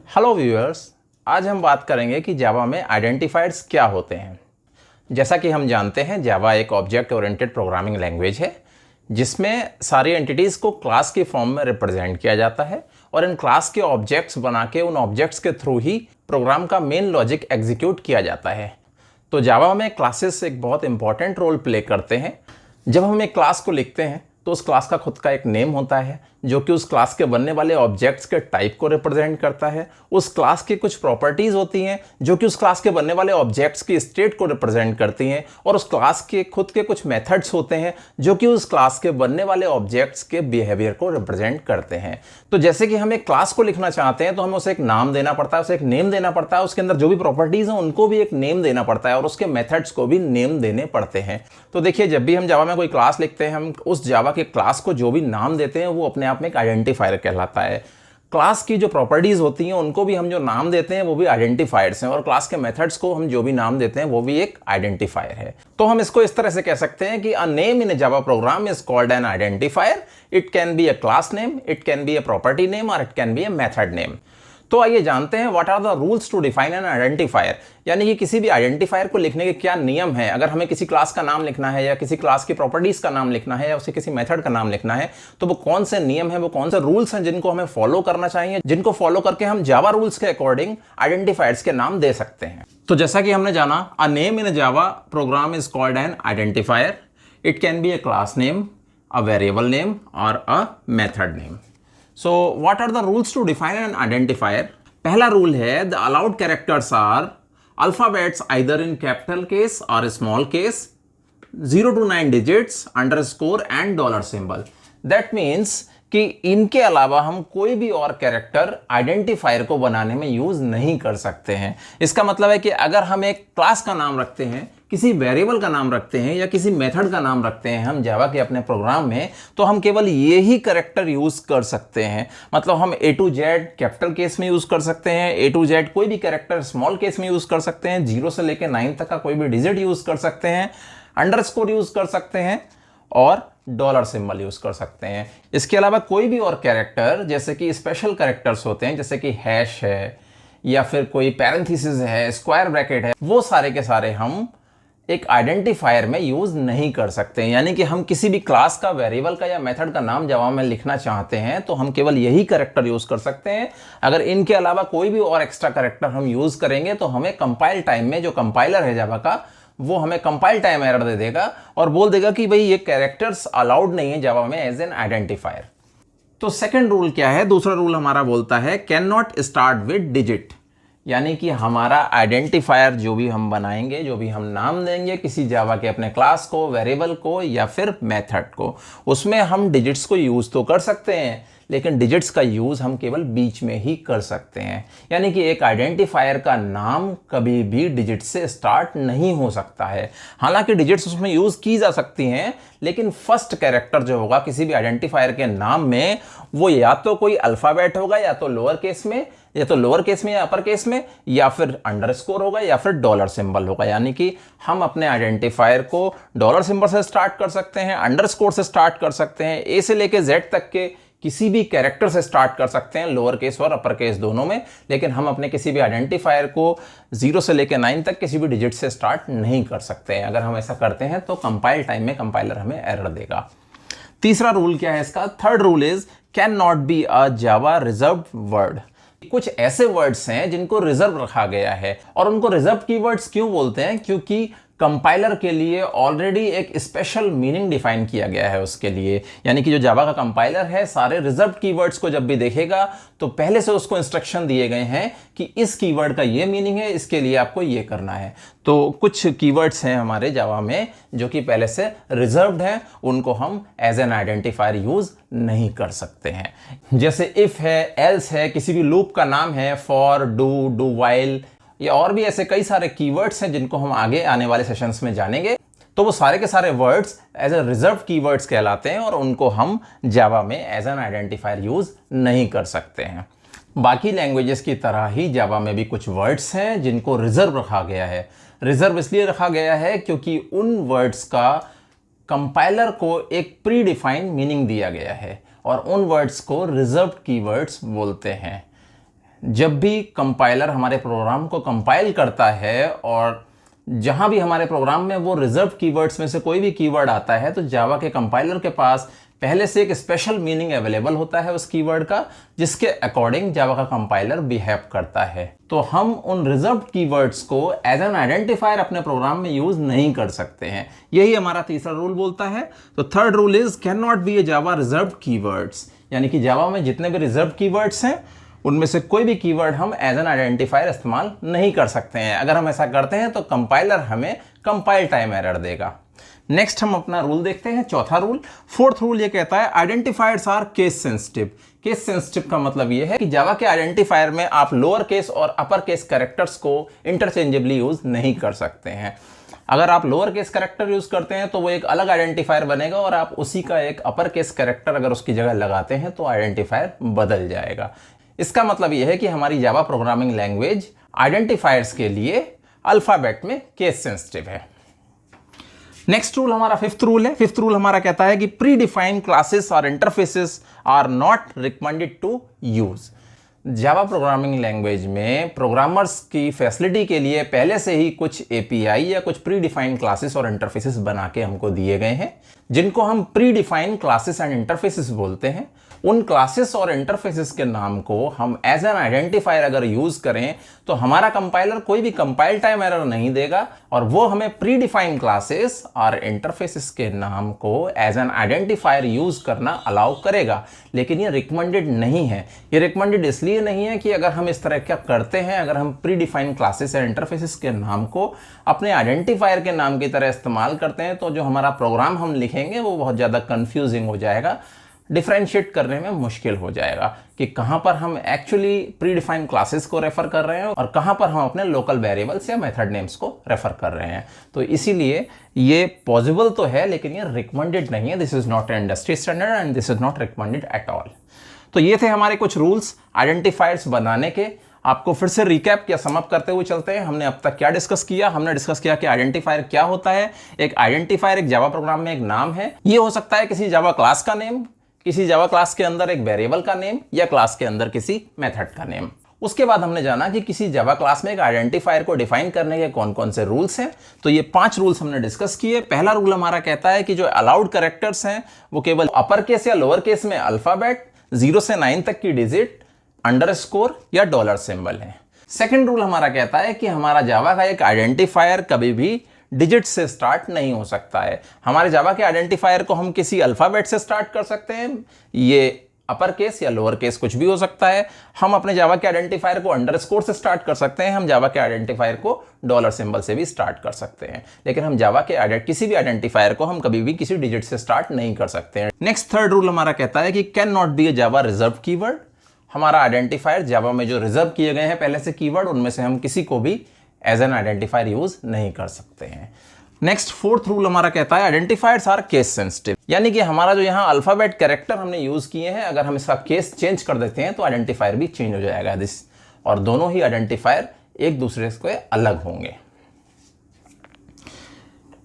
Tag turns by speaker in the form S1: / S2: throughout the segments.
S1: Hello viewers, आज हम बात करेंगे कि जावा में आइडेंटिफायर्स क्या होते हैं। जैसा कि हम जानते हैं, जावा एक ऑब्जेक्ट ओरिएंटेड प्रोग्रामिंग लैंग्वेज है जिसमें सारी एंटिटीज़ को क्लास के फॉर्म में रिप्रेजेंट किया जाता है और इन क्लास के ऑब्जेक्ट्स बना के उन ऑब्जेक्ट्स के थ्रू ही प्रोग्राम का मेन लॉजिक एग्जीक्यूट किया जाता है। तो जावा में क्लासेस एक बहुत इंपॉर्टेंट रोल प्ले करते हैं। जब हम एक क्लास को लिखते हैं तो उस क्लास का खुद का एक नेम होता है जो कि उस क्लास के बनने वाले ऑब्जेक्ट्स के टाइप को रिप्रेजेंट करता है। उस क्लास की कुछ प्रॉपर्टीज होती हैं जो कि उस क्लास के बनने वाले ऑब्जेक्ट्स की स्टेट को रिप्रेजेंट करती हैं, और उस क्लास के खुद के कुछ मेथड्स होते हैं जो कि उस क्लास के बनने वाले ऑब्जेक्ट्स के बिहेवियर को रिप्रेजेंट करते हैं। तो जैसे कि हम एक क्लास को लिखना चाहते हैं तो हमें उसे एक नाम देना पड़ता है, उसे एक नेम देना पड़ता है, उसके अंदर जो भी प्रॉपर्टीज हैं उनको भी एक नेम देना पड़ता है और उसके मेथड्स को भी नेम देने पड़ते हैं। तो देखिए, जब भी हम जावा में कोई क्लास लिखते हैं, हम उस जावा के क्लास को जो भी नाम देते हैं वो अपने आप में एक आइडेंटिफायर कहलाता है। क्लास की जो प्रॉपर्टीज होती हैं उनको भी हम जो नाम देते हैं वो भी आइडेंटिफायर्स हैं, और क्लास के मेथड्स को हम जो भी नाम देते हैं वो भी एक आइडेंटिफायर है। तो हम इसको इस तरह से कह सकते हैं कि a name in a Java program is called an identifier. It can be a class name, it can be a property name, और it can be a method name. तो आइए जानते हैं what are the rules to define an identifier, यानी कि किसी भी identifier को लिखने के क्या नियम है। अगर हमें किसी क्लास का नाम लिखना है या किसी क्लास की प्रॉपर्टीज का नाम लिखना है या उसे किसी मेथड का नाम लिखना है, तो वो कौन से नियम है, वो कौन से रूल्स हैं जिनको हमें फॉलो करना चाहिए, जिनको फॉलो करके हम जावा रूल्स के अकॉर्डिंग आइडेंटिफायर्स के नाम दे सकते हैं। तो जैसा कि हमने जाना, a name in a Java program is called an identifier. It can be a class name, a variable name, और a method name. So what are the rules to define an identifier? पहला rule है, the allowed characters are alphabets either in capital case और small case, 0 to 9 digits, underscore and dollar symbol. That means कि इनके अलावा हम कोई भी और कैरेक्टर आइडेंटिफायर को बनाने में यूज नहीं कर सकते हैं। इसका मतलब है कि अगर हम एक क्लास का नाम रखते हैं, किसी वेरिएबल का नाम रखते हैं या किसी मेथड का नाम रखते हैं हम जावा के अपने प्रोग्राम में, तो हम केवल ये ही कैरेक्टर यूज कर सकते हैं। मतलब हम A to Z capital case में यूज कर सकते हैं, A to Z कोई भी कैरेक्टर स्मॉल केस में यूज कर सकते हैं, 0 से लेकर 9 तक का कोई भी डिजिट यूज कर सकते हैं, अंडरस्कोर यूज कर सकते हैं और डॉलर सिंबल यूज कर सकते हैं। इसके अलावा कोई भी और कैरेक्टर, जैसे कि स्पेशल कैरेक्टर्स होते हैं, जैसे कि हैश है या फिर कोई पैरेंथेसिस है, स्क्वायर ब्रैकेट है, वो सारे के सारे हम एक आइडेंटिफायर में यूज नहीं कर सकते। यानी कि हम किसी भी क्लास का, वेरिएबल का या मेथड का नाम जावा में लिखना चाहते हैं तो हम केवल यही कैरेक्टर यूज कर सकते हैं। अगर इनके अलावा कोई भी और एक्स्ट्रा कैरेक्टर हम यूज करेंगे तो हमें कंपाइल टाइम में, जो कंपाइलर है जावा का, वो हमें कंपाइल टाइम एरर दे देगा और बोल देगा कि भाई ये कैरेक्टर्स अलाउड नहीं है जावा में एज एन आइडेंटिफायर। तो सेकंड रूल क्या है? दूसरा रूल हमारा बोलता है can not start with digit, यानी कि हमारा आइडेंटिफायर जो भी हम बनाएंगे, जो भी हम नाम देंगे किसी जावा के अपने क्लास को, वेरिएबल को या फिर मेथड को, उसमें हम डिजिट्स को यूज तो कर सकते हैं, लेकिन डिजिट्स का यूज हम केवल बीच में ही कर सकते हैं। यानी कि एक आइडेंटिफायर का नाम कभी भी डिजिट से स्टार्ट नहीं हो सकता है। हालांकि डिजिट्स उसमें यूज की जा सकती हैं, लेकिन फर्स्ट कैरेक्टर जो होगा किसी भी आइडेंटिफायर के नाम में, वो या तो कोई अल्फाबेट होगा, या तो लोअर केस में, या तो लोअर केस में या अपर केस में, या फिर अंडरस्कोर होगा, या फिर डॉलर सिंबल होगा। यानी कि हम अपने आइडेंटिफायर को डॉलर सिंबल से स्टार्ट कर सकते हैं, अंडरस्कोर से स्टार्ट कर सकते हैं, ए से लेके जेड तक के किसी भी कैरेक्टर से स्टार्ट कर सकते हैं, लोअर केस और अपर केस दोनों में। लेकिन हम अपने किसी भी आइडेंटिफायर को 0 से लेकर 9 तक किसी भी डिजिट से स्टार्ट नहीं कर सकते हैं। अगर हम ऐसा करते हैं तो कंपाइल टाइम में कंपाइलर हमें एरर देगा। तीसरा रूल क्या है इसका? Third rule is can not be a Java reserved word. कुछ ऐसे वर्ड्स हैं जिनको रिजर्व रखा गया है, और उनको रिजर्व कीवर्ड्स क्यों बोलते हैं? क्योंकि कंपाइलर के लिए ऑलरेडी एक स्पेशल मीनिंग डिफाइन किया गया है उसके लिए। यानी कि जो जावा का कंपाइलर है, सारे रिजर्व कीवर्ड्स को जब भी देखेगा तो पहले से उसको इंस्ट्रक्शन दिए गए हैं कि इस कीवर्ड का ये मीनिंग है, इसके लिए आपको ये करना है। तो कुछ कीवर्ड्स हैं हमारे जावा में जो कि पहले से रिजर्व्ड हैं, उनको हम एज एन आइडेंटिफायर यूज नहीं कर सकते हैं। जैसे इफ है, एल्स है, किसी भी लूप का नाम है, फॉर, डू वाइल, या और भी ऐसे कई सारे कीवर्ड्स हैं जिनको हम आगे आने वाले सेशंस में जानेंगे। तो वो सारे के सारे words as a reserve keywords कहलाते हैं और उनको हम जावा में एज एन आइडेंटिफायर यूज नहीं कर सकते हैं। बाकी लैंग्वेजेस की तरह ही जावा में भी कुछ वर्ड्स हैं जिनको रिजर्व रखा गया है। रिजर्व इसलिए रखा गया है क्योंकि उन वर्ड्स का कंपाइलर को एक प्री डिफाइंड मीनिंग दिया गया है और उन वर्ड्स को रिजर्व्ड कीवर्ड्स बोलते हैं। जब भी कंपाइलर हमारे प्रोग्राम को कंपाइल करता है और जहां भी हमारे प्रोग्राम में वो रिजर्व कीवर्ड्स में से कोई भी कीवर्ड आता है तो जावा के कंपाइलर के पास पहले से एक स्पेशल मीनिंग अवेलेबल होता है उस कीवर्ड का, जिसके अकॉर्डिंग जावा का कंपाइलर बिहेव करता है। तो हम उन रिजर्व कीवर्ड्स को एज एन आइडेंटिफायर अपने प्रोग्राम में यूज नहीं कर सकते हैं। यही हमारा तीसरा रूल बोलता है। तो third rule is can not be A Java reserve keywords, यानी कि जावा में जितने भी रिजर्व कीवर्ड्स हैं उनमें से कोई भी कीवर्ड हम एज एन आइडेंटिफायर इस्तेमाल नहीं कर सकते हैं। अगर हम ऐसा करते हैं तो कंपाइलर हमें कंपाइल टाइम एरर देगा। नेक्स्ट हम अपना रूल देखते हैं, चौथा रूल। फोर्थ रूल ये कहता है identifiers are case sensitive. Case sensitive का मतलब ये है कि जावा के आइडेंटिफायर में आप लोअर केस और अपर केस कैरेक्टर्स को इंटरचेंजेबली यूज नहीं कर सकते हैं। अगर आप लोअर केस कैरेक्टर यूज करते हैं तो वो एक अलग आइडेंटिफायर बनेगा और आप उसी का एक अपर केस कैरेक्टर अगर उसकी जगह लगाते हैं तो आइडेंटिफायर बदल जाएगा। इसका मतलब यह है कि हमारी जावा प्रोग्रामिंग लैंग्वेज आइडेंटिफायर्स के लिए अल्फाबेट में केस सेंसिटिव है। नेक्स्ट रूल हमारा फिफ्थ रूल है। फिफ्थ रूल हमारा कहता है कि प्री डिफाइंड क्लासेस और interfaces are not recommended to use. Java programming language में प्रोग्रामर्स की फैसिलिटी के लिए पहले से ही कुछ एपीआई या कुछ प्री डिफाइंड क्लासेस और इंटरफेसेस बना के हमको दिए गए हैं, जिनको हम predefined classes and interfaces बोलते हैं। उन क्लासेस और इंटरफेसेस के नाम को हम एज एन आइडेंटिफायर अगर यूज करें तो हमारा कंपाइलर कोई भी कंपाइल टाइम एरर नहीं देगा और वो हमें प्री डिफाइंड क्लासेस और इंटरफेसेस के नाम को एज एन आइडेंटिफायर यूज करना अलाउ करेगा। लेकिन ये रिकमेंडेड नहीं है। ये रिकमेंडेड इसलिए नहीं है कि अगर हम इस तरह क्या करते हैं, अगर हम प्री डिफाइंड क्लासेस या इंटरफेसेस के नाम को अपने आइडेंटिफायर के नाम की तरह इस्तेमाल करते हैं तो जो हमारा प्रोग्राम हम लिखेंगे वो बहुत ज़्यादा कंफ्यूजिंग हो जाएगा, डिफरेंशिएट करने में मुश्किल हो जाएगा कि कहां पर हम एक्चुअली प्री डिफाइंड क्लासेस को रेफर कर रहे हैं और कहां पर हम अपने लोकल वेरिएबल्स या मेथड नेम्स को रेफर कर रहे हैं। तो इसीलिए ये पॉसिबल तो है लेकिन ये रिकमेंडेड नहीं है। This is not an industry standard and this is not recommended at all. तो ये थे हमारे कुछ रूल्स आइडेंटिफायर्स बनाने के। आपको फिर से रिकैप या समअप करते हुए चलते हैं। हमने अब तक क्या डिस्कस किया? हमने डिस्कस किया कि आइडेंटिफायर क्या होता है। एक आइडेंटिफायर एक जावा प्रोग्राम में एक नाम है। ये हो सकता है किसी जावा क्लास का नेम, किसी जावा क्लास के अंदर एक वेरिएबल का नेम या क्लास के अंदर किसी मेथड का नेम। उसके बाद हमने जाना कि किसी जावा क्लास में एक आइडेंटिफायर को डिफाइन करने के कौन कौन से रूल्स हैं। तो ये 5 रूल्स हमने डिस्कस किए। पहला रूल हमारा कहता है कि जो अलाउड कैरेक्टर्स हैं वो केवल अपर केस या लोअर केस में अल्फाबेट 0 से 9 तक की डिजिट, अंडरस्कोर या डॉलर सिंबल है। सेकंड रूल हमारा कहता है कि हमारा जावा का एक आइडेंटिफायर कभी भी डिजिट से स्टार्ट नहीं हो सकता है। हमारे जावा के आइडेंटिफायर को हम किसी अल्फाबेट से स्टार्ट कर सकते हैं, ये अपर केस या लोअर केस कुछ भी हो सकता है। हम अपने जावा के आइडेंटिफायर को अंडरस्कोर से स्टार्ट कर सकते हैं, हम जावा के आइडेंटिफायर को डॉलर सिंबल से भी स्टार्ट कर सकते हैं, लेकिन हम जावा के किसी भी आइडेंटिफायर को हम कभी भी किसी डिजिट से स्टार्ट नहीं कर सकते हैं। नेक्स्ट थर्ड रूल हमारा कहता है कि can not be A Java reserve keyword. हमारा आइडेंटिफायर जावा में जो रिजर्व किए गए हैं पहले से कीवर्ड, उनमें से हम किसी को भी एज एन आइडेंटिफायर यूज नहीं कर सकते हैं। नेक्स्ट फोर्थ रूल हमारा कहता है आइडेंटिफायर्स आर केस सेंसिटिव, यानी कि हमारा जो यहाँ अल्फाबेट कैरेक्टर हमने यूज किए हैं, अगर हम इसका केस चेंज कर देते हैं तो आइडेंटिफायर भी चेंज हो जाएगा दिस, और दोनों ही आइडेंटिफायर एक दूसरे से अलग होंगे।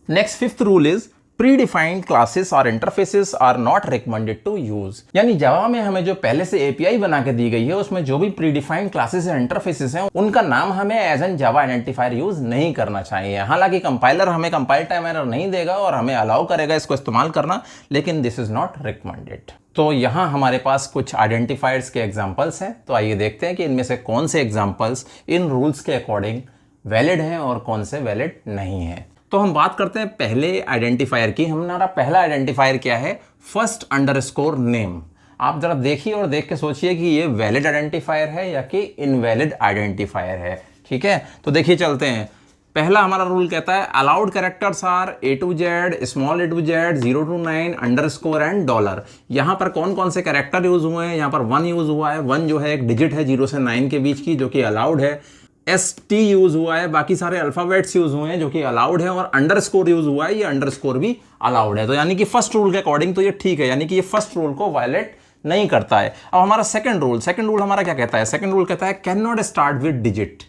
S1: Next fifth rule is predefined classes और interfaces are not recommended to use, यानी जावा में हमें जो पहले से एपीआई बना के दी गई है उसमें जो भी प्रीडिफाइंड क्लासेस या इंटरफेसेस हैं उनका नाम हमें as an Java identifier use नहीं करना चाहिए। हालांकि कंपाइलर हमें कंपाइल टाइम एरर नहीं देगा और हमें अलाउ करेगा इसको इस्तेमाल करना, लेकिन दिस इज नॉट रिकमेंडेड। तो यहाँ हमारे पास कुछ आइडेंटिफायर्स के एग्जाम्पल्स हैं, तो आइए देखते हैं कि इनमें से कौन से एग्जाम्पल्स इन रूल्स के अकॉर्डिंग वैलिड हैं और कौन से वैलिड नहीं हैं। तो हम बात करते हैं पहले आइडेंटिफायर की। हमारा पहला आइडेंटिफायर क्या है? First underscore name. आप जरा देखिए और देख के सोचिए कि ये वैलिड आइडेंटिफायर है या कि इनवैलिड आइडेंटिफायर है। ठीक है, तो देखिए चलते हैं। पहला हमारा रूल कहता है allowed characters are A to Z, small a to Z, 0 to 9, underscore and dollar. यहाँ पर कौन कौन से कैरेक्टर यूज हुए हैं? यहाँ पर 1 यूज हुआ है। 1 जो है एक डिजिट है 0 से 9 के बीच की, जो कि अलाउड है। ST यूज हुआ है, बाकी सारे अल्फाबेट्स यूज हुए हैं जो कि अलाउड है, और अंडरस्कोर यूज हुआ है, ये अंडरस्कोर भी अलाउड है। तो यानी कि फर्स्ट रूल के अकॉर्डिंग तो ये ठीक है, यानी कि ये फर्स्ट रूल को वायलेट नहीं करता है। अब हमारा सेकंड रूल हमारा क्या कहता है? सेकंड रूल कहता है can not start with digit.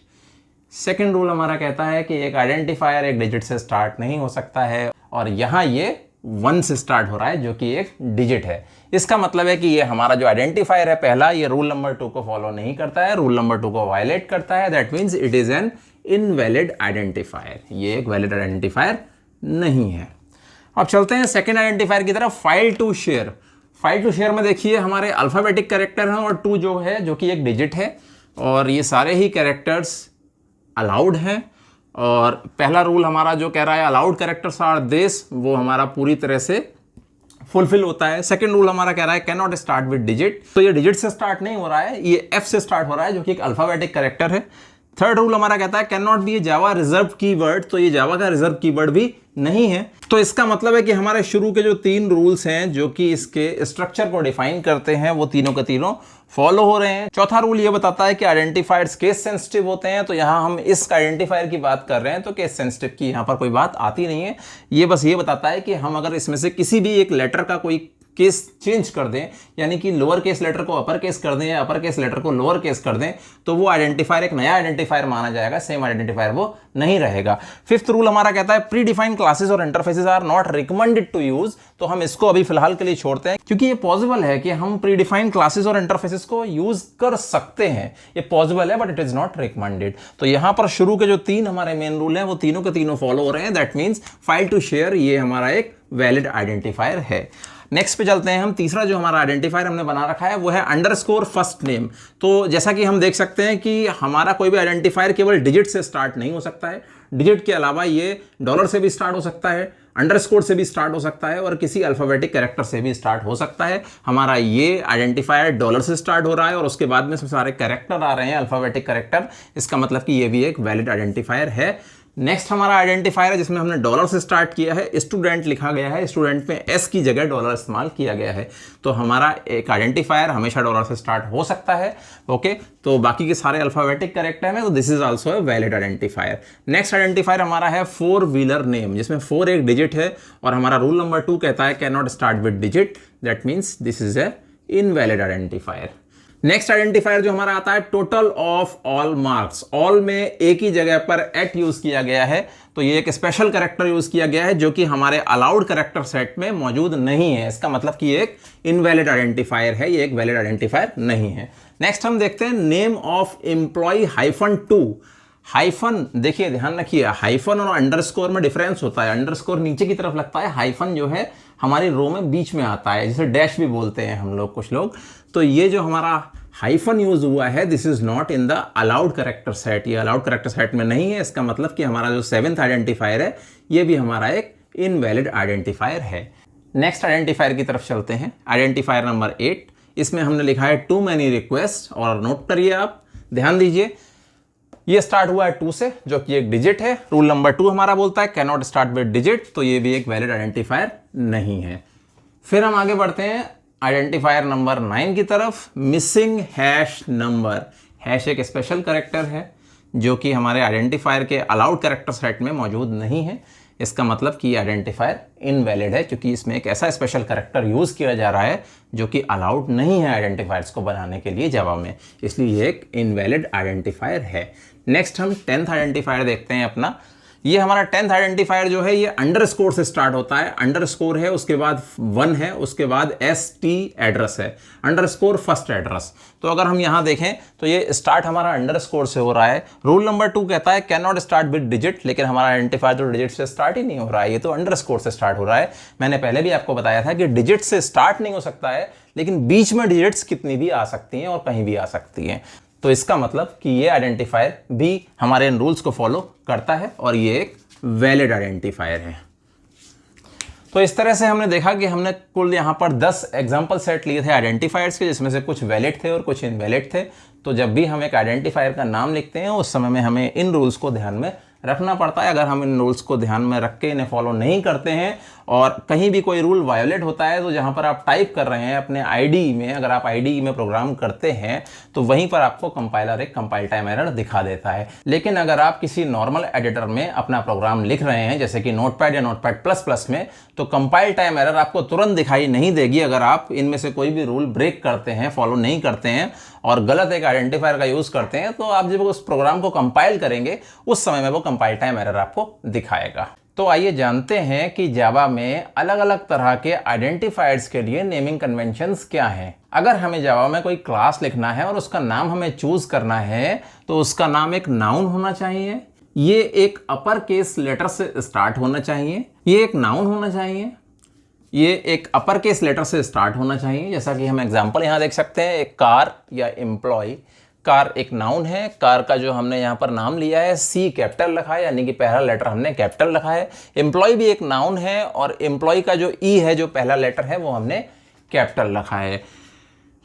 S1: Second rule हमारा कहता है कि एक आइडेंटिफायर एक डिजिट से स्टार्ट नहीं हो सकता है, और यहां ये 1 से स्टार्ट हो रहा है जो कि एक डिजिट है। इसका मतलब है कि ये हमारा जो आइडेंटिफायर है पहला, ये रूल नंबर 2 को फॉलो नहीं करता है, रूल नंबर 2 को वायलेट करता है। That means it is an invalid identifier, ये एक वैलिड आइडेंटिफायर नहीं है। अब चलते हैं सेकेंड आइडेंटिफायर की तरफ, file to share. File to share में देखिए हमारे अल्फाबेटिक कैरेक्टर हैं और 2 जो है जो कि एक डिजिट है, और ये सारे ही कैरेक्टर्स अलाउड हैं। और पहला रूल हमारा जो कह रहा है अलाउड कैरेक्टर्स आर दिस, वो हमारा पूरी तरह से फुलफिल होता है। सेकंड रूल हमारा कह रहा है can not start with digit, तो ये डिजिट से स्टार्ट नहीं हो रहा है, ये एफ से स्टार्ट हो रहा है जो कि एक अल्फाबेटिक कैरेक्टर है। थर्ड रूल हमारा कहता है can not be A Java reserve keyword, तो ये जावा का रिजर्व कीवर्ड भी नहीं है। तो इसका मतलब है कि हमारे शुरू के जो 3 रूल्स हैं जो कि इसके स्ट्रक्चर को डिफाइन करते हैं वो तीनों के तीनों फॉलो हो रहे हैं। चौथा रूल ये बताता है कि आइडेंटिफायर्स केस सेंसिटिव होते हैं, तो यहां हम इस आइडेंटिफायर की बात कर रहे हैं तो केस सेंसिटिव की यहां पर कोई बात आती नहीं है। ये बस ये बताता है कि हम अगर इसमें से किसी भी एक लेटर का कोई केस चेंज कर दें, यानी कि लोअर केस लेटर को अपर केस कर दें या अपर केस लेटर को लोअर केस कर दें, तो वो आइडेंटिफायर एक नया आइडेंटिफायर माना जाएगा, सेम आइडेंटिफायर वो नहीं रहेगा। फिफ्थ रूल हमारा कहता है प्री डिफाइंड क्लासेस और interfaces are not recommended to use, तो हम इसको अभी फिलहाल के लिए छोड़ते हैं क्योंकि ये पॉसिबल है कि हम प्री डिफाइंड क्लासेस और इंटरफेसेस को यूज कर सकते हैं, ये पॉसिबल है but it is not recommended. तो यहां पर शुरू के जो 3 हमारे मेन रूल हैं वो तीनों के तीनों फॉलो हो रहे हैं। That means file to share ये हमारा एक वैलिड आइडेंटिफायर है। नेक्स्ट पे चलते हैं हम, तीसरा जो हमारा आइडेंटिफायर हमने बना रखा है वो है अंडरस्कोर फर्स्ट नेम। तो जैसा कि हम देख सकते हैं कि हमारा कोई भी आइडेंटिफायर केवल डिजिट से स्टार्ट नहीं हो सकता है, डिजिट के अलावा ये डॉलर से भी स्टार्ट हो सकता है, अंडरस्कोर से भी स्टार्ट हो सकता है और किसी अल्फाबेटिक कैरेक्टर से भी स्टार्ट हो सकता है। हमारा ये आइडेंटिफायर डॉलर से स्टार्ट हो रहा है और उसके बाद में सब सारे कैरेक्टर आ रहे हैं अल्फाबेटिक कैरेक्टर, इसका मतलब कि ये भी एक वैलिड आइडेंटिफायर है। नेक्स्ट हमारा आइडेंटिफायर है जिसमें हमने डॉलर से स्टार्ट किया है, स्टूडेंट लिखा गया है, स्टूडेंट में एस की जगह डॉलर इस्तेमाल किया गया है, तो हमारा एक आइडेंटिफायर हमेशा डॉलर से स्टार्ट हो सकता है। ओके, तो बाकी के सारे अल्फाबेटिक कैरेक्टर में, तो this is also a valid identifier. Next identifier हमारा है 4 व्हीलर नेम, जिसमें 4 एक डिजिट है और हमारा रूल नंबर 2 कहता है can not start with digit, that means this is a invalid identifier. Next identifier जो हमारा आता है total of all marks, all में एक ही जगह पर एट यूज किया गया है, तो ये एक स्पेशल कैरेक्टर यूज किया गया है जो कि हमारे अलाउड कैरेक्टर सेट में मौजूद नहीं है। इसका मतलब कि ये एक इनवैलिड आइडेंटिफायर है, ये एक वैलिड आइडेंटिफायर नहीं है। नेक्स्ट हम देखते हैं नेम ऑफ एम्प्लॉय -2। हाइफन, देखिए ध्यान रखिए, हाइफन और अंडरस्कोर में डिफरेंस होता है। अंडरस्कोर नीचे की तरफ लगता है, हाइफन जो है हमारी रो में बीच में आता है, जिसे डैश भी बोलते हैं हम लोग, कुछ लोग। तो ये जो हमारा हाइफन यूज हुआ है this is not in the allowed character set, ये अलाउड कैरेक्टर सेट में नहीं है। इसका मतलब कि हमारा जो 7th आइडेंटिफायर है ये भी हमारा एक इनवैलिड आइडेंटिफायर है। नेक्स्ट आइडेंटिफायर की तरफ चलते हैं, आइडेंटिफायर नंबर 8। इसमें हमने लिखा है टू मैनी रिक्वेस्ट, और नोट करिए आप, ध्यान दीजिए, ये स्टार्ट हुआ है 2 से जो कि एक डिजिट है। रूल नंबर 2 हमारा बोलता है can not start with digit, तो ये भी एक वैलिड आइडेंटिफायर नहीं है। फिर हम आगे बढ़ते हैं आइडेंटिफायर नंबर 9 की तरफ, मिसिंग हैश नंबर। हैश एक स्पेशल कैरेक्टर है जो कि हमारे आइडेंटिफायर के अलाउड कैरेक्टर सेट में मौजूद नहीं है। इसका मतलब कि आइडेंटिफायर इनवैलिड है क्योंकि इसमें एक ऐसा स्पेशल कैरेक्टर यूज किया जा रहा है जो कि अलाउड नहीं है आइडेंटिफायर्स को बनाने के लिए जावा में, इसलिए ये एक इनवैलिड आइडेंटिफायर है। नेक्स्ट हम 10th आइडेंटिफायर देखते हैं अपना। ये हमारा 10th आइडेंटिफायर जो है ये अंडरस्कोर से स्टार्ट होता है, अंडरस्कोर है, उसके बाद 1 है, उसके बाद ST एड्रेस है, अंडरस्कोर फर्स्ट एड्रेस। तो अगर हम यहां देखें तो ये स्टार्ट हमारा अंडरस्कोर से हो रहा है। रूल नंबर 2 कहता है can not start with digit, लेकिन हमारा आइडेंटिफायर तो डिजिट से स्टार्ट ही नहीं हो रहा है, ये तो अंडरस्कोर से स्टार्ट हो रहा है। मैंने पहले भी आपको बताया था कि डिजिट से स्टार्ट नहीं हो सकता है, लेकिन बीच में डिजिट्स कितनी भी आ सकती हैं और कहीं भी आ सकती हैं। तो इसका मतलब कि ये आइडेंटिफायर भी हमारे इन रूल्स को फॉलो करता है और ये एक वैलिड आइडेंटिफायर है। तो इस तरह से हमने देखा कि हमने कुल यहाँ पर 10 एग्जाम्पल सेट लिए थे आइडेंटिफायर्स के, जिसमें से कुछ वैलिड थे और कुछ इनवैलिड थे। तो जब भी हम एक आइडेंटिफायर का नाम लिखते हैं उस समय में हमें इन रूल्स को ध्यान में रखना पड़ता है। अगर हम इन रूल्स को ध्यान में रख के इन्हें फॉलो नहीं करते हैं और कहीं भी कोई रूल वायोलेट होता है, तो जहां पर आप टाइप कर रहे हैं अपने आईडी में, अगर आप आईडी में प्रोग्राम करते हैं तो वहीं पर आपको कंपाइलर एक कंपाइल टाइम एरर दिखा देता है। लेकिन अगर आप किसी नॉर्मल एडिटर में अपना प्रोग्राम लिख रहे हैं जैसे कि नोटपैड या नोटपैड प्लस प्लस में, तो कंपाइल टाइम एरर आपको तुरंत दिखाई नहीं देगी अगर आप इनमें से कोई भी रूल ब्रेक करते हैं, फॉलो नहीं करते हैं और गलत एक आइडेंटिफायर का यूज करते हैं। तो आप जब उस प्रोग्राम को कंपाइल करेंगे उस समय में वो कंपाइल टाइम एरर आपको दिखाएगा। तो आइए जानते हैं कि जावा में अलग अलग तरह के आइडेंटिफायर्स के लिए नेमिंग कन्वेंशंस क्या हैं। अगर हमें जावा में कोई क्लास लिखना है और उसका नाम हमें चूज करना है तो उसका नाम एक नाउन होना चाहिए, ये एक अपर केस लेटर से स्टार्ट होना चाहिए, ये एक नाउन होना चाहिए, ये एक अपर केस लेटर से स्टार्ट होना चाहिए। जैसा कि हम एग्जांपल यहाँ देख सकते हैं, एक कार या एम्प्लॉय। कार एक नाउन है, कार का जो हमने यहाँ पर नाम लिया है सी कैपिटल रखा है, यानी कि पहला लेटर हमने कैपिटल रखा है। एम्प्लॉय भी एक नाउन है और एम्प्लॉय का जो ई है, जो पहला लेटर है, वो हमने कैपिटल रखा है।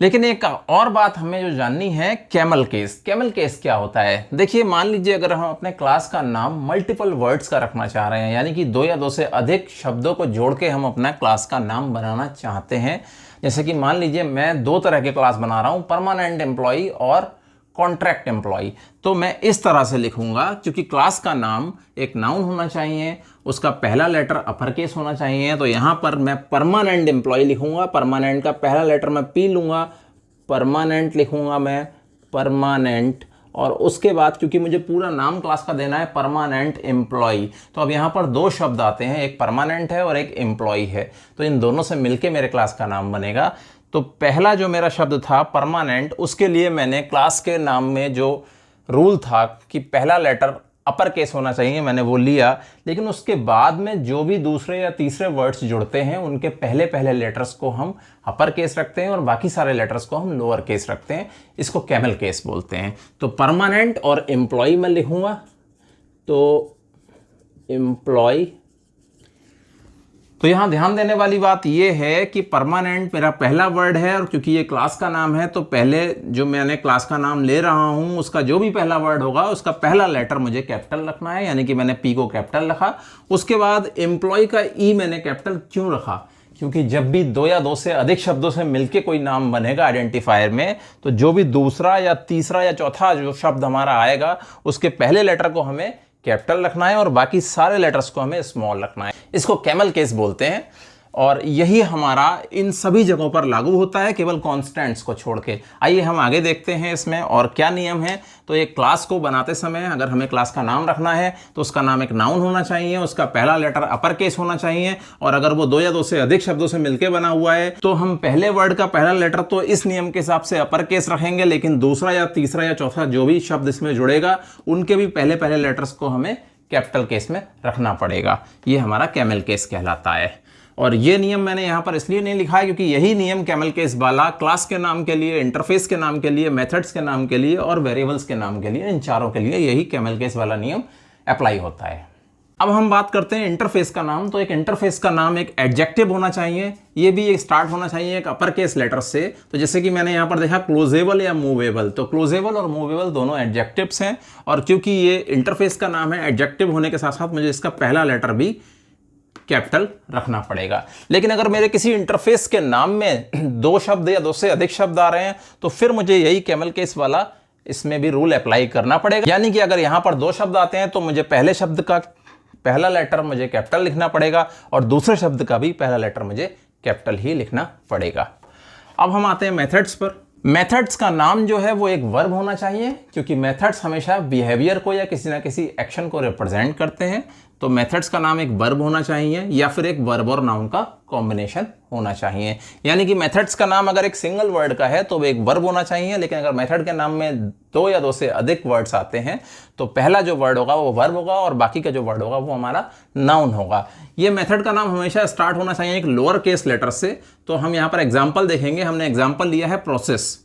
S1: लेकिन एक और बात हमें जो जाननी है, कैमल केस। कैमल केस क्या होता है? देखिए, मान लीजिए अगर हम अपने क्लास का नाम मल्टीपल वर्ड्स का रखना चाह रहे हैं, यानी कि 2 या 2 से अधिक शब्दों को जोड़ के हम अपना क्लास का नाम बनाना चाहते हैं। जैसे कि मान लीजिए मैं 2 तरह के क्लास बना रहा हूं, परमानेंट एम्प्लॉय और कॉन्ट्रैक्ट एम्प्लॉय। तो मैं इस तरह से लिखूंगा, क्योंकि क्लास का नाम एक नाउन होना चाहिए, उसका पहला लेटर अपर केस होना चाहिए। तो यहां पर मैं परमानेंट एम्प्लॉय लिखूंगा, परमानेंट का पहला लेटर मैं पी लूंगा, परमानेंट लिखूंगा मैं, परमानेंट। और उसके बाद क्योंकि मुझे पूरा नाम क्लास का देना है, परमानेंट एम्प्लॉय, तो अब यहाँ पर 2 शब्द आते हैं, एक परमानेंट है और एक एम्प्लॉय है। तो इन दोनों से मिलके मेरे क्लास का नाम बनेगा। तो पहला जो मेरा शब्द था परमानेंट, उसके लिए मैंने क्लास के नाम में जो रूल था कि पहला लेटर अपर केस होना चाहिए, मैंने वो लिया। लेकिन उसके बाद में जो भी दूसरे या तीसरे वर्ड्स जुड़ते हैं, उनके पहले पहले लेटर्स को हम अपर केस रखते हैं और बाकी सारे लेटर्स को हम लोअर केस रखते हैं। इसको कैमल केस बोलते हैं। तो परमानेंट और एम्प्लॉय मैं लिखूंगा, तो एम्प्लॉय। तो यहाँ ध्यान देने वाली बात यह है कि परमानेंट मेरा पहला वर्ड है और क्योंकि ये क्लास का नाम है, तो पहले जो मैंने क्लास का नाम ले रहा हूँ, उसका जो भी पहला वर्ड होगा उसका पहला लेटर मुझे कैपिटल रखना है, यानी कि मैंने पी को कैपिटल रखा। उसके बाद एम्प्लॉय का ई मैंने कैपिटल क्यों रखा? क्योंकि जब भी 2 या 2 से अधिक शब्दों से मिलके कोई नाम बनेगा आइडेंटिफायर में, तो जो भी दूसरा या तीसरा या चौथा जो शब्द हमारा आएगा, उसके पहले लेटर को हमें कैपिटल रखना है और बाकी सारे लेटर्स को हमें स्मॉल रखना है। इसको कैमल केस बोलते हैं और यही हमारा इन सभी जगहों पर लागू होता है, केवल कॉन्स्टेंट्स को छोड़ के। आइए हम आगे देखते हैं इसमें और क्या नियम है। तो एक क्लास को बनाते समय अगर हमें क्लास का नाम रखना है तो उसका नाम एक नाउन होना चाहिए, उसका पहला लेटर अपर केस होना चाहिए, और अगर वो 2 या 2 से अधिक शब्दों से मिलकर बना हुआ है तो हम पहले वर्ड का पहला लेटर तो इस नियम के हिसाब से अपर केस रखेंगे, लेकिन दूसरा या तीसरा या चौथा जो भी शब्द इसमें जुड़ेगा, उनके भी पहले पहले लेटर्स को हमें कैपिटल केस में रखना पड़ेगा। ये हमारा कैमल केस कहलाता है। और ये नियम मैंने यहाँ पर इसलिए नहीं लिखा है क्योंकि यही नियम कैमल केस वाला क्लास के नाम के लिए, इंटरफेस के नाम के लिए, मेथड्स के नाम के लिए और वेरिएबल्स के नाम के लिए, इन चारों के लिए यही कैमल केस वाला नियम अप्लाई होता है। अब हम बात करते हैं इंटरफेस का नाम। तो एक इंटरफेस का नाम एक एडजेक्टिव होना चाहिए, ये भी एक स्टार्ट होना चाहिए एक अपर केस लेटर से। तो जैसे कि मैंने यहाँ पर देखा क्लोजेबल या मूवेबल, तो क्लोजेबल और मूवेबल दोनों एडजेक्टिव्स हैं, और क्योंकि ये इंटरफेस का नाम है, एडजेक्टिव होने के साथ साथ मुझे इसका पहला लेटर भी कैपिटल रखना पड़ेगा। लेकिन अगर मेरे किसी इंटरफेस के नाम में 2 शब्द या 2 से अधिक शब्द आ रहे हैं तो फिर मुझे यही कैमल केस वाला इसमें भी रूल अप्लाई करना पड़ेगा। यानी कि अगर यहाँ पर 2 शब्द आते हैं तो मुझे पहले शब्द का पहला लेटर मुझे कैपिटल लिखना पड़ेगा और दूसरे शब्द का भी पहला लेटर मुझे कैपिटल ही लिखना पड़ेगा। अब हम आते हैं मेथड्स पर। मेथड्स का नाम जो है वो एक वर्ब होना चाहिए, क्योंकि मेथड्स हमेशा बिहेवियर को या किसी ना किसी एक्शन को रिप्रेजेंट करते हैं। तो मेथड्स का नाम एक वर्ब होना चाहिए या फिर एक वर्ब और नाउन का कॉम्बिनेशन होना चाहिए। यानी कि मेथड्स का नाम अगर एक सिंगल वर्ड का है तो वो एक वर्ब होना चाहिए, लेकिन अगर मेथड के नाम में 2 या 2 से अधिक वर्ड्स आते हैं तो पहला जो वर्ड होगा वो वर्ब होगा और बाकी का जो वर्ड होगा वो हमारा नाउन होगा। ये मेथड का नाम हमेशा स्टार्ट होना चाहिए एक लोअर केस लेटर से। तो हम यहाँ पर एग्जाम्पल देखेंगे। हमने एग्जाम्पल लिया है प्रोसेस।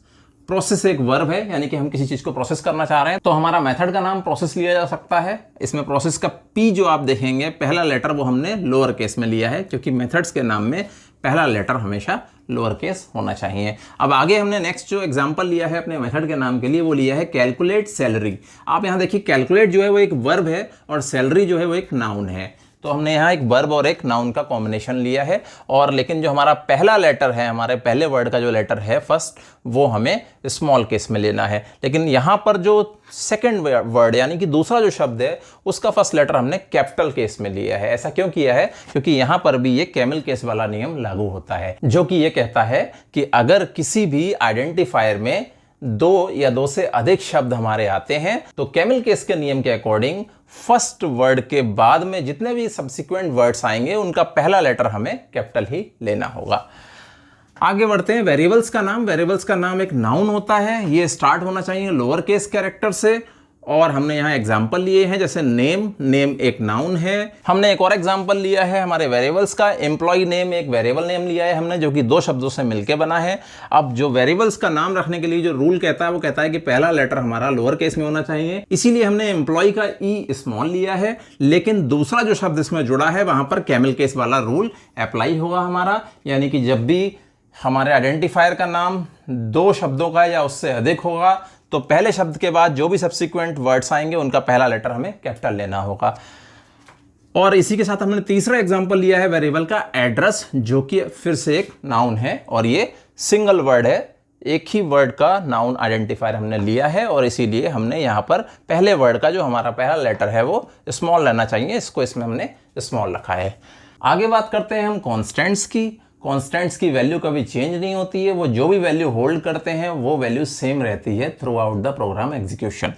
S1: प्रोसेस एक वर्ब है, यानी कि हम किसी चीज को प्रोसेस करना चाह रहे हैं, तो हमारा मेथड का नाम प्रोसेस लिया जा सकता है। इसमें प्रोसेस का पी जो आप देखेंगे पहला लेटर वो हमने लोअर केस में लिया है, क्योंकि मेथड्स के नाम में पहला लेटर हमेशा लोअर केस होना चाहिए। अब आगे हमने नेक्स्ट जो एग्जांपल लिया है अपने मेथड के नाम के लिए वो लिया है कैलकुलेट सैलरी। आप यहाँ देखिए कैलकुलेट जो है वो एक वर्ब है और सैलरी जो है वो एक नाउन है। तो हमने यहाँ एक वर्ब और एक नाउन का कॉम्बिनेशन लिया है, और लेकिन जो हमारा पहला लेटर है, हमारे पहले वर्ड का जो लेटर है फर्स्ट, वो हमें स्मॉल केस में लेना है। लेकिन यहाँ पर जो सेकंड वर्ड यानी कि दूसरा जो शब्द है उसका फर्स्ट लेटर हमने कैपिटल केस में लिया है। ऐसा क्यों किया है? क्योंकि यहाँ पर भी ये कैमल केस वाला नियम लागू होता है, जो कि ये कहता है कि अगर किसी भी आइडेंटिफायर में दो या दो से अधिक शब्द हमारे आते हैं तो कैमल केस के नियम के अकॉर्डिंग फर्स्ट वर्ड के बाद में जितने भी सब्सिक्वेंट वर्ड्स आएंगे उनका पहला लेटर हमें कैपिटल ही लेना होगा। आगे बढ़ते हैं। वेरिएबल्स का नाम। वेरिएबल्स का नाम एक नाउन होता है, ये स्टार्ट होना चाहिए लोअर केस कैरेक्टर से। और हमने यहाँ एग्जाम्पल लिए हैं जैसे नेम, नेम एक नाउन है। हमने एक और एग्जाम्पल लिया है हमारे वेरिएबल्स का, एम्प्लॉय नेम एक वेरिएबल नेम लिया है हमने जो कि दो शब्दों से मिलकर बना है। अब जो वेरिएबल्स का नाम रखने के लिए जो रूल कहता है वो कहता है कि पहला लेटर हमारा लोअर केस में होना चाहिए, इसीलिए हमने एम्प्लॉय का ई स्मॉल लिया है। लेकिन दूसरा जो शब्द इसमें जुड़ा है वहां पर कैमल केस वाला रूल अप्लाई होगा हमारा, यानी कि जब भी हमारे आइडेंटिफायर का नाम दो शब्दों का या उससे अधिक होगा तो पहले शब्द के बाद जो भी सब्सिक्वेंट वर्ड्स आएंगे उनका पहला लेटर हमें कैपिटल लेना होगा। और इसी के साथ हमने तीसरा एग्जांपल लिया है वेरिएबल का एड्रेस, जो कि फिर से एक नाउन है और ये सिंगल वर्ड है, एक ही वर्ड का नाउन आइडेंटिफायर हमने लिया है और इसीलिए हमने यहाँ पर पहले वर्ड का जो हमारा पहला लेटर है वो स्मॉल लेना चाहिए, इसको इसमें हमने स्मॉल रखा है। आगे बात करते हैं हम कॉन्स्टेंट्स की। कॉन्स्टेंट्स की वैल्यू कभी चेंज नहीं होती है, वो जो भी वैल्यू होल्ड करते हैं वो वैल्यू सेम रहती है through out the program execution.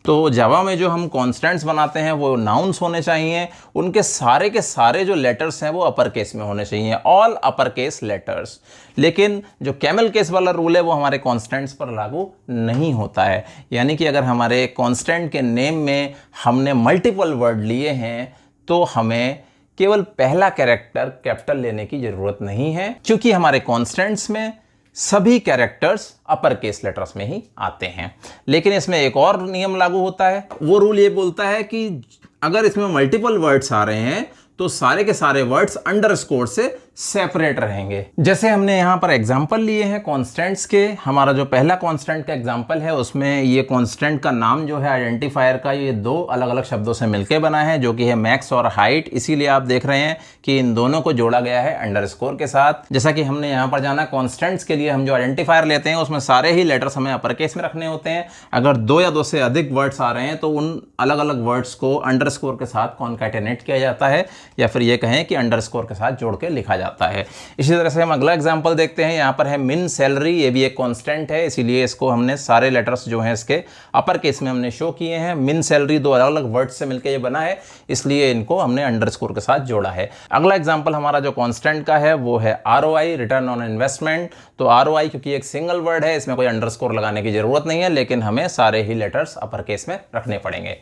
S1: तो जावा में जो हम कॉन्स्टेंट्स बनाते हैं वो नाउन्स होने चाहिए, उनके सारे के सारे जो लेटर्स हैं वो अपर केस में होने चाहिए, ऑल अपर केस लेटर्स। लेकिन जो कैमल केस वाला रूल है वो हमारे कॉन्स्टेंट्स पर लागू नहीं होता है, यानी कि अगर हमारे कॉन्स्टेंट के नेम में हमने मल्टीपल वर्ड लिए हैं तो हमें केवल पहला कैरेक्टर कैपिटल लेने की जरूरत नहीं है, क्योंकि हमारे कॉन्स्टेंट्स में सभी कैरेक्टर्स अपर केस लेटर्स में ही आते हैं। लेकिन इसमें एक और नियम लागू होता है, वो रूल ये बोलता है कि अगर इसमें मल्टीपल वर्ड्स आ रहे हैं तो सारे के सारे वर्ड्स अंडरस्कोर से सेपरेट रहेंगे। जैसे हमने यहाँ पर एग्जांपल लिए हैं कॉन्स्टेंट्स के। हमारा जो पहला कॉन्स्टेंट का एग्जांपल है उसमें ये कॉन्स्टेंट का नाम जो है आइडेंटिफायर का ये दो अलग अलग शब्दों से मिलकर बना है, जो कि है मैक्स और हाइट। इसीलिए आप देख रहे हैं कि इन दोनों को जोड़ा गया है अंडरस्कोर के साथ। जैसा कि हमने यहाँ पर जाना, कॉन्स्टेंट्स के लिए हम जो आइडेंटिफायर लेते हैं उसमें सारे ही लेटर्स हमें अपर केस में रखने होते हैं। अगर दो या दो से अधिक वर्ड्स आ रहे हैं तो उन अलग अलग वर्ड्स को अंडरस्कोर के साथ कॉन्कैटिनेट किया जाता है, या फिर ये कहें कि अंडरस्कोर के साथ जोड़ के लिखा जाता है। इसी तरह से हम अगला एग्जांपल देखते हैं। यहाँ पर है मिन सैलरी, ये भी एक कांस्टेंट है, इसीलिए इसको हमने सारे लेटर्स जो हैं इसके अपर केस में हमने शो किए हैं। मिन सैलरी दो अलग अलग वर्ड्स से मिलकर ये बना है, इसलिए इनको हमने अंडरस्कोर के साथ जोड़ा है। अगला एग्जांपल हमारा जो कांस्टेंट का है वो है ROI, रिटर्न ऑन इन्वेस्टमेंट। तो ROI क्योंकि एक सिंगल वर्ड है, इसमें कोई अंडरस्कोर लगाने की जरूरत नहीं है, लेकिन हमें सारे ही लेटर्स अपर केस में रखने पड़ेंगे।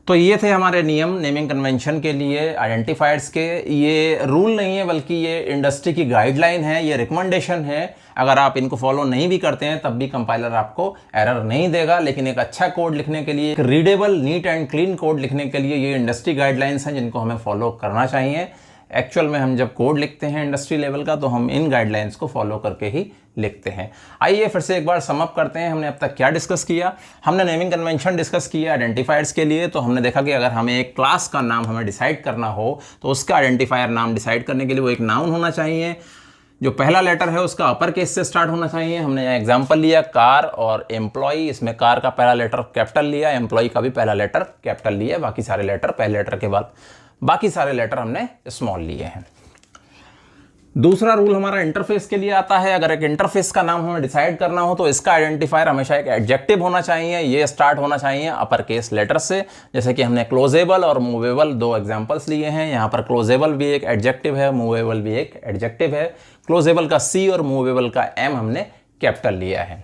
S1: तो ये थे हमारे नियम नेमिंग कन्वेंशन के लिए आइडेंटिफायर्स के। ये रूल नहीं है बल्कि ये इंडस्ट्री की गाइडलाइन है, ये रिकमेंडेशन है। अगर आप इनको फॉलो नहीं भी करते हैं तब भी कंपाइलर आपको एरर नहीं देगा, लेकिन एक अच्छा कोड लिखने के लिए, एक readable neat and clean code लिखने के लिए ये इंडस्ट्री गाइडलाइंस हैं जिनको हमें फॉलो करना चाहिए। एक्चुअल में हम जब कोड लिखते हैं इंडस्ट्री लेवल का तो हम इन गाइडलाइंस को फॉलो करके ही लिखते हैं। आइए फिर से एक बार सम अप करते हैं हमने अब तक क्या डिस्कस किया। हमने नेमिंग कन्वेंशन डिस्कस किया आइडेंटिफायर्स के लिए। तो हमने देखा कि अगर हमें एक क्लास का नाम हमें डिसाइड करना हो तो उसका आइडेंटिफायर नाम डिसाइड करने के लिए वो एक नाउन होना चाहिए, जो पहला लेटर है उसका अपर केस से स्टार्ट होना चाहिए। हमने यहाँ एग्जाम्पल लिया कार और एम्प्लॉय, इसमें कार का पहला लेटर कैपिटल लिया, एम्प्लॉय का भी पहला लेटर कैपिटल लिया, बाकी सारे लेटर पहले लेटर के बाद बाकी सारे लेटर हमने स्मॉल लिए हैं। दूसरा रूल हमारा इंटरफेस के लिए आता है। अगर एक इंटरफेस का नाम हमें डिसाइड करना हो तो इसका आइडेंटिफायर हमेशा एक एडजेक्टिव होना चाहिए, ये स्टार्ट होना चाहिए अपर केस लेटर से। जैसे कि हमने क्लोजेबल और मूवेबल दो एग्जांपल्स लिए हैं। यहाँ पर क्लोजेबल भी एक एडजेक्टिव है, मूवेबल भी एक एडजेक्टिव है। क्लोजेबल का C और मूवेबल का M हमने कैपिटल लिया है।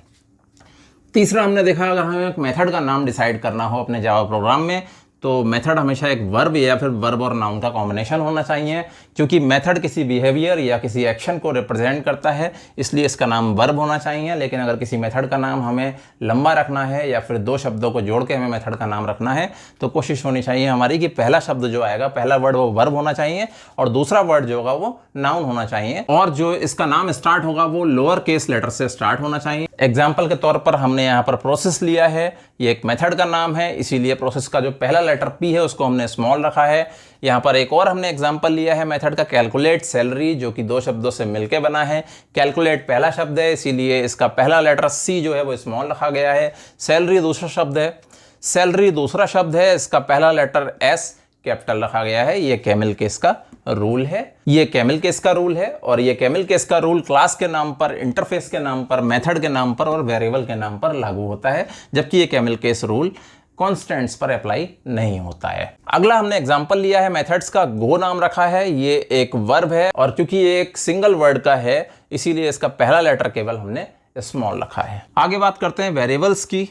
S1: तीसरा हमने देखा अगर हमें एक मेथड का नाम डिसाइड करना हो अपने जावा प्रोग्राम में तो मेथड हमेशा एक वर्ब या फिर वर्ब और नाउन का कॉम्बिनेशन होना चाहिए, क्योंकि मेथड किसी बिहेवियर या किसी एक्शन को रिप्रेजेंट करता है, इसलिए इसका नाम वर्ब होना चाहिए। लेकिन अगर किसी मेथड का नाम हमें लंबा रखना है या फिर दो शब्दों को जोड़ के हमें मेथड का नाम रखना है तो कोशिश होनी चाहिए हमारी कि पहला शब्द जो आएगा, पहला वर्ड वो वर्ब होना चाहिए और दूसरा वर्ड जो होगा वो नाउन होना चाहिए, और जो इसका नाम स्टार्ट होगा वो लोअर केस लेटर से स्टार्ट होना चाहिए। एग्जाम्पल के तौर पर हमने यहाँ पर प्रोसेस लिया है, ये एक मेथड का नाम है, इसीलिए प्रोसेस का जो पहला लेटर P है उसको हमने स्मॉल रखा है। यहाँ पर एक और हमने एग्जांपल लिया है मेथड का कैलकुलेट सैलरी, जो कि दो शब्दों से मिलके बना है। कैलकुलेट पहला शब्द है, इसीलिए इसका पहला लेटर C जो है वो स्मॉल रखा गया है। सैलरी दूसरा शब्द है, सैलरी दूसरा शब्द है, इसका पहला लेटर S कैपिटल रखा गया है। ये कैमल केस का रूल है, ये कैमल केस का रूल है। और ये कैमल केस का रूल क्लास के नाम पर, इंटरफेस के नाम पर, मेथड के नाम पर और वेरिएबल के नाम पर लागू होता है, जबकि ये कैमल केस रूल कॉन्स्टेंट्स पर अप्लाई नहीं होता है। अगला हमने एग्जांपल लिया है मेथड्स का, गो नाम रखा है। ये एक वर्ब है और क्योंकि ये एक सिंगल वर्ड का है इसीलिए इसका पहला लेटर केवल हमने स्मॉल रखा है। आगे बात करते हैं वेरिएबल्स की।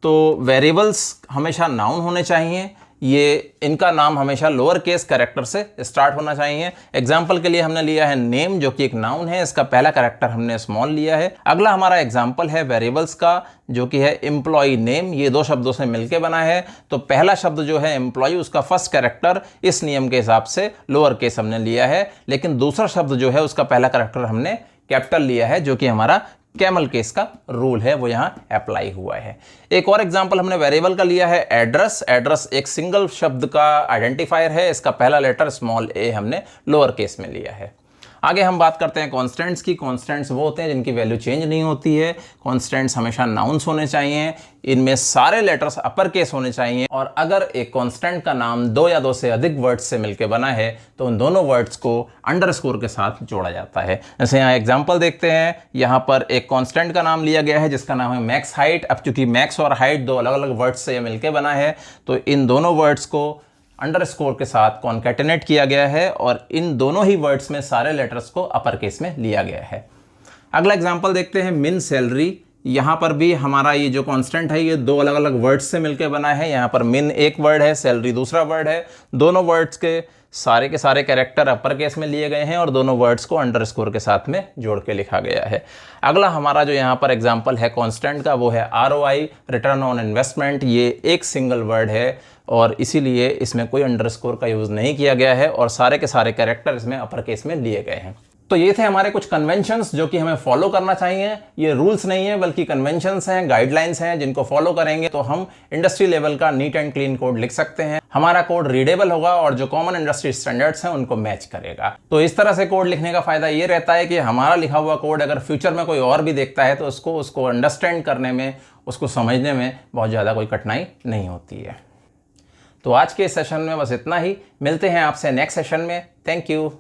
S1: तो वेरिएबल्स हमेशा नाउन होने चाहिए, ये इनका नाम हमेशा लोअर केस कैरेक्टर से स्टार्ट होना चाहिए। एग्जाम्पल के लिए हमने लिया है नेम, जो कि एक नाउन है, इसका पहला कैरेक्टर हमने स्मॉल लिया है। अगला हमारा एग्जाम्पल है वेरिएबल्स का, जो कि है एम्प्लॉय नेम। ये दो शब्दों से मिलकर बना है, तो पहला शब्द जो है एम्प्लॉय, उसका फर्स्ट कैरेक्टर इस नियम के हिसाब से लोअर केस हमने लिया है, लेकिन दूसरा शब्द जो है उसका पहला कैरेक्टर हमने कैपिटल लिया है, जो कि हमारा कैमल केस का रूल है, वो यहां अप्लाई हुआ है। एक और एग्जांपल हमने वेरिएबल का लिया है एड्रेस। एड्रेस एक सिंगल शब्द का आइडेंटिफायर है, इसका पहला लेटर स्मॉल ए हमने लोअर केस में लिया है। आगे हम बात करते हैं कॉन्स्टेंट्स की। कॉन्स्टेंट्स वो होते हैं जिनकी वैल्यू चेंज नहीं होती है। कॉन्स्टेंट्स हमेशा नाउन्स होने चाहिए, इनमें सारे लेटर्स अपर केस होने चाहिए, और अगर एक कॉन्स्टेंट का नाम दो या दो से अधिक वर्ड्स से मिलकर बना है तो उन दोनों वर्ड्स को अंडरस्कोर के साथ जोड़ा जाता है। जैसे यहाँ एग्जाम्पल देखते हैं, यहाँ पर एक कॉन्स्टेंट का नाम लिया गया है जिसका नाम है मैक्स हाइट। अब चूंकि मैक्स और हाइट दो अलग अलग वर्ड्स से मिलकर बना है तो इन दोनों वर्ड्स को अंडरस्कोर के साथ कॉन्कैटिनेट किया गया है और इन दोनों ही वर्ड्स में सारे लेटर्स को अपर केस में लिया गया है। अगला एग्जांपल देखते हैं मिन सैलरी। यहाँ पर भी हमारा ये जो कांस्टेंट है ये दो अलग अलग वर्ड्स से मिलकर बना है। यहाँ पर मिन एक वर्ड है, सैलरी दूसरा वर्ड है। दोनों वर्ड्स के सारे कैरेक्टर अपर केस में लिए गए हैं और दोनों वर्ड्स को अंडरस्कोर के साथ में जोड़ के लिखा गया है। अगला हमारा जो यहाँ पर एग्जांपल है कांस्टेंट का, वो है ROI, रिटर्न ऑन इन्वेस्टमेंट। ये एक सिंगल वर्ड है और इसीलिए इसमें कोई अंडरस्कोर का यूज़ नहीं किया गया है और सारे के सारे कैरेक्टर इसमें अपर केस में लिए गए हैं। तो ये थे हमारे कुछ कन्वेंशंस जो कि हमें फॉलो करना चाहिए। ये रूल्स नहीं है बल्कि कन्वेंशंस हैं, गाइडलाइंस हैं, जिनको फॉलो करेंगे तो हम इंडस्ट्री लेवल का नीट एंड क्लीन कोड लिख सकते हैं। हमारा कोड रीडेबल होगा और जो कॉमन इंडस्ट्री स्टैंडर्ड्स हैं उनको मैच करेगा। तो इस तरह से कोड लिखने का फायदा ये रहता है कि हमारा लिखा हुआ कोड अगर फ्यूचर में कोई और भी देखता है तो उसको अंडरस्टैंड करने में, उसको समझने में बहुत ज़्यादा कोई कठिनाई नहीं होती है। तो आज के सेशन में बस इतना ही। मिलते हैं आपसे नेक्स्ट सेशन में। Thank you.